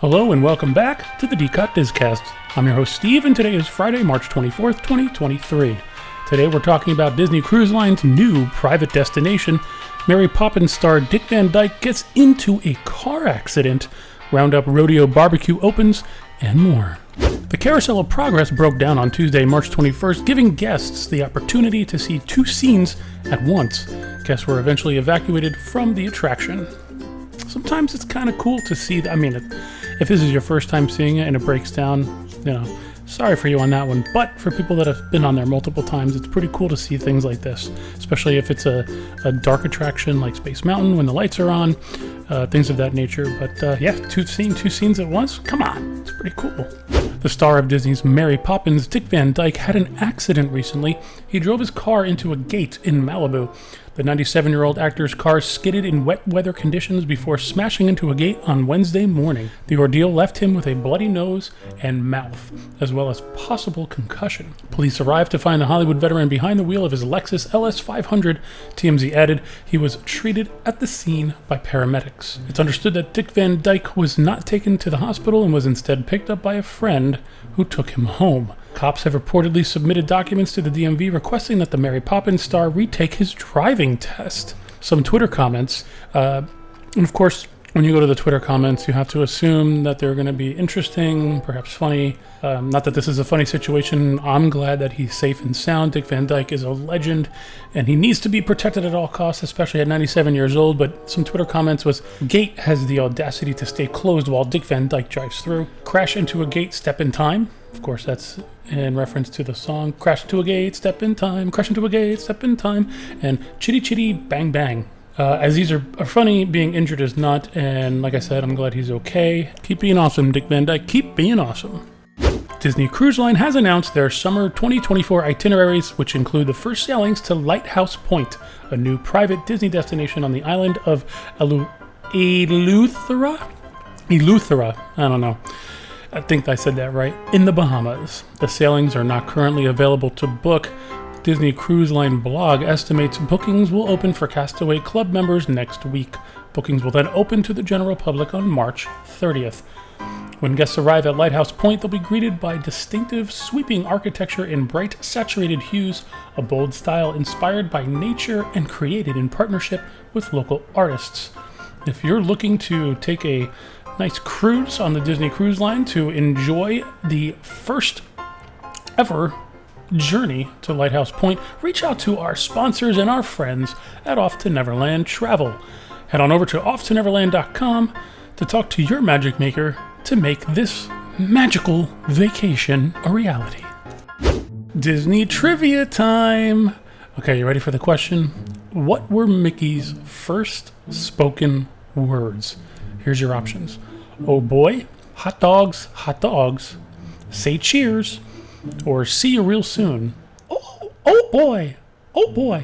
Hello and welcome back to the D-COT disCast. I'm your host Steve, and today is Friday, March 24th, 2023. Today we're talking about Disney Cruise Line's new private destination. Mary Poppins star Dick Van Dyke gets into a car accident. Roundup Rodeo BBQ opens, and more. The Carousel of Progress broke down on Tuesday, March 21st, giving guests the opportunity to see two scenes at once. Guests were eventually evacuated from the attraction. Sometimes it's kind of cool to see, if this is your first time seeing it and it breaks down, sorry for you on that one. But for people that have been on there multiple times, it's pretty cool to see things like this, especially if it's a dark attraction like Space Mountain when the lights are on, things of that nature. But two scenes at once, come on, it's pretty cool. The star of Disney's Mary Poppins, Dick Van Dyke, had an accident recently. He drove his car into a gate in Malibu. The 97-year-old actor's car skidded in wet weather conditions before smashing into a gate on Wednesday morning. The ordeal left him with a bloody nose and mouth, as well as possible concussion. Police arrived to find the Hollywood veteran behind the wheel of his Lexus LS500. TMZ added he was treated at the scene by paramedics. It's understood that Dick Van Dyke was not taken to the hospital and was instead picked up by a friend who took him home. Cops have reportedly submitted documents to the DMV requesting that the Mary Poppins star retake his driving test. Some Twitter comments, and of course, when you go to the Twitter comments, you have to assume that they're going to be interesting, perhaps funny. Not that this is a funny situation. I'm glad that he's safe and sound. Dick Van Dyke is a legend, and he needs to be protected at all costs, especially at 97 years old. But some Twitter comments was, gate has the audacity to stay closed while Dick Van Dyke drives through. Crash into a gate, step in time. Of course, that's in reference to the song, Crash into a gate, step in time, crash into a gate, step in time, and chitty chitty bang bang. As these are funny, being injured is not, and like I said, I'm glad he's okay. Keep being awesome, Dick Van Dyke, keep being awesome. Disney Cruise Line has announced their summer 2024 itineraries, which include the first sailings to Lighthouse Point, a new private Disney destination on the island of Eleuthera? I don't know. I think I said that right. In the Bahamas. The sailings are not currently available to book. Disney Cruise Line blog estimates bookings will open for Castaway Club members next week. Bookings will then open to the general public on March 30th. When guests arrive at Lighthouse Point, they'll be greeted by distinctive, sweeping architecture in bright, saturated hues, a bold style inspired by nature and created in partnership with local artists. If you're looking to take a nice cruise on the Disney Cruise Line to enjoy the first ever journey to Lighthouse Point, reach out to our sponsors and our friends at Off to Neverland Travel. Head on over to offtoneverland.com to talk to your magic maker to make this magical vacation a reality. Disney trivia time! Okay, you ready for the question? What were Mickey's first spoken words? Here's your options. Oh boy, hot dogs, say cheers, or see you real soon. Oh boy, oh boy,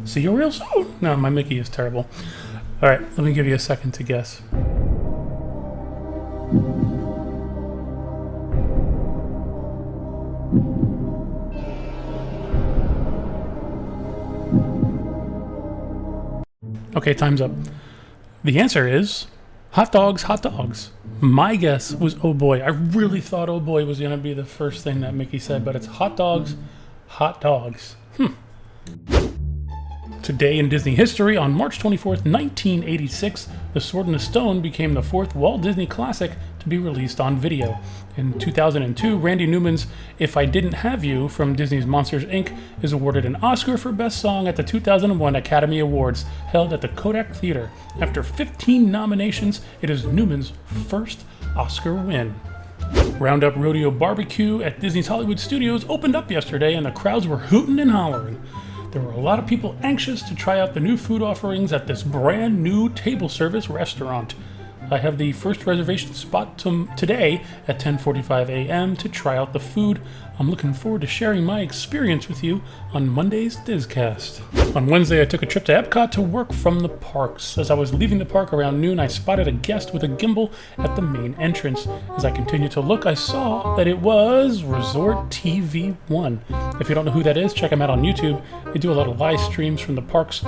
see you real soon. No, my Mickey is terrible. All right, let me give you a second to guess. Okay, time's up. The answer is hot dogs. My guess was oh boy. I really thought oh boy was going to be the first thing that Mickey said, but it's hot dogs. Today in Disney history, on March 24th, 1986, The Sword and the Stone became the fourth Walt Disney classic to be released on video. In 2002, Randy Newman's If I Didn't Have You from Disney's Monsters, Inc. is awarded an Oscar for Best Song at the 2001 Academy Awards, held at the Kodak Theater. After 15 nominations, it is Newman's first Oscar win. Roundup Rodeo BBQ at Disney's Hollywood Studios opened up yesterday, and the crowds were hooting and hollering. There were a lot of people anxious to try out the new food offerings at this brand new table service restaurant. I have the first reservation spot today at 10:45 a.m. to try out the food. I'm looking forward to sharing my experience with you on Monday's disCast. On Wednesday, I took a trip to Epcot to work from the parks. As I was leaving the park around noon, I spotted a guest with a gimbal at the main entrance. As I continued to look, I saw that it was Resort TV 1. If you don't know who that is, check them out on YouTube. They do a lot of live streams from the parks.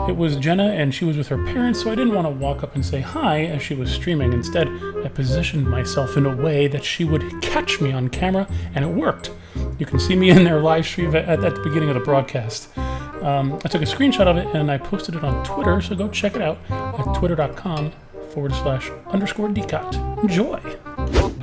It was Jenna, and she was with her parents, so I didn't want to walk up and say hi as she was streaming. Instead, I positioned myself in a way that she would catch me on camera, and it worked. You can see me in their live stream at the beginning of the broadcast. I took a screenshot of it and I posted it on Twitter, so go check it out at twitter.com/_D-COT. Enjoy!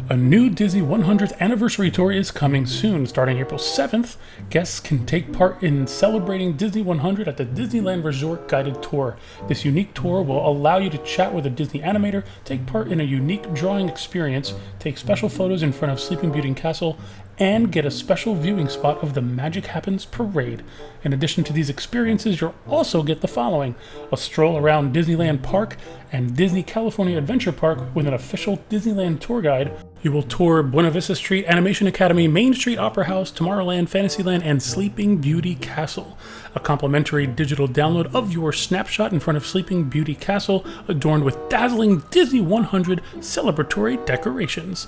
A new Disney 100th anniversary tour is coming soon. Starting April 7th, guests can take part in celebrating Disney 100 at the Disneyland Resort Guided Tour. This unique tour will allow you to chat with a Disney animator, take part in a unique drawing experience, take special photos in front of Sleeping Beauty Castle, and get a special viewing spot of the Magic Happens Parade. In addition to these experiences, you'll also get the following: a stroll around Disneyland Park and Disney California Adventure Park with an official Disneyland tour guide. You will tour Buena Vista Street Animation Academy, Main Street Opera House, Tomorrowland, Fantasyland, and Sleeping Beauty Castle. A complimentary digital download of your snapshot in front of Sleeping Beauty Castle, adorned with dazzling Disney 100 celebratory decorations.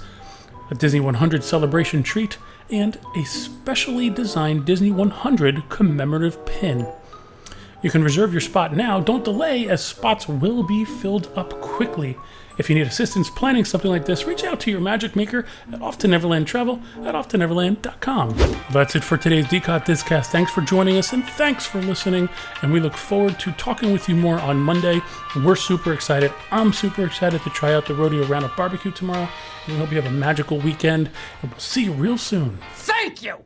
A Disney 100 celebration treat, and a specially designed Disney 100 commemorative pin. You can reserve your spot now. Don't delay, as spots will be filled up quickly. If you need assistance planning something like this, reach out to your magic maker at off-to-neverland-travel@off-to-neverland.com. That's it for today's D-COT disCast. Thanks for joining us, and thanks for listening, and we look forward to talking with you more on Monday. We're super excited. I'm super excited to try out the Rodeo Roundup BBQ tomorrow, and we hope you have a magical weekend, and we'll see you real soon. Thank you!